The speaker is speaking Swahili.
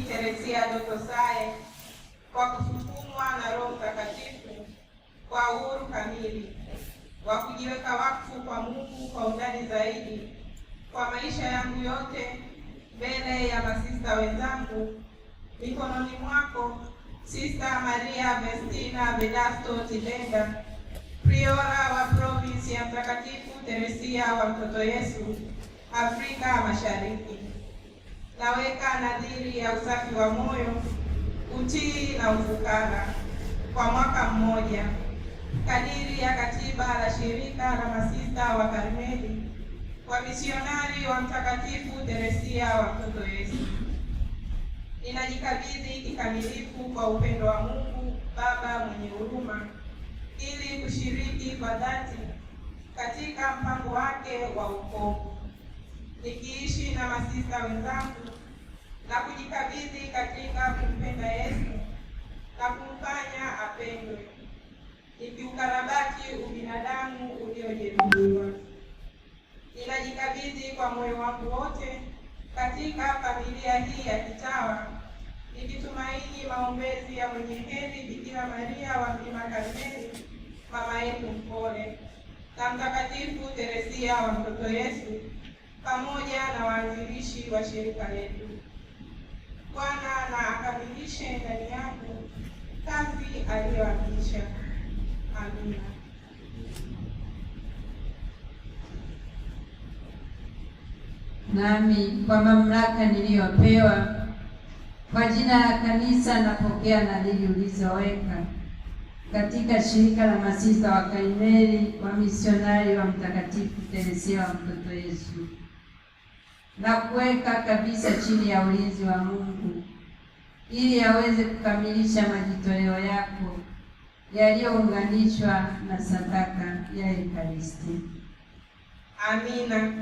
Teresia Dotosae kwa kusukumwa na Roho Mtakatifu kwa uhuru kamili wa kujiweka wakfu kwa Mungu kwa undani zaidi kwa maisha yangu yote mbele ya masista wenzangu, mikononi mwako Sista Maria Vestina Vedasto Tibenda, priora wa provinsi ya Mtakatifu Teresia wa Mtoto Yesu, Afrika Mashariki. Naweka nadhiri ya usafi wa moyo, utii na ufukara kwa mwaka mmoja kadiri ya katiba la shirika la masista wa Karmeli wa misionari wa Mtakatifu Teresia wa Mtoto Yesu. Ninajikabidhi kikamilifu kwa upendo wa Mungu Baba mwenye huruma ili kushiriki kwa dhati katika mpango wake wa wokovu, nikiishi na masista wenzangu na kujikabidhi katika kumpenda Yesu na kumfanya apendwe, nikiukarabati ubinadamu uliojeruhiwa. Ninajikabidhi kwa moyo wangu wote katika familia hii ya kitawa, nikitumaini maombezi ya mwenye heri Bikira Maria wa Mlima Karmeli, mama yetu mpole, na Mtakatifu Teresia wa Mtoto Yesu, pamoja na waanzilishi wa shirika letu. Bwana na akamilishe ndani yangu kazi aliyoanzisha. Amina. Nami kwa mamlaka niliyopewa kwa jina la kanisa napokea nadhiri ulizoweka katika shirika la masista wa Karmeli wa misionari wa Mtakatifu Teresia wa Mtoto Yesu, na kuweka kabisa chini ya ulinzi wa Mungu ili aweze kukamilisha majitoleo yako yaliyounganishwa na sadaka ya Ekaristi. Amina.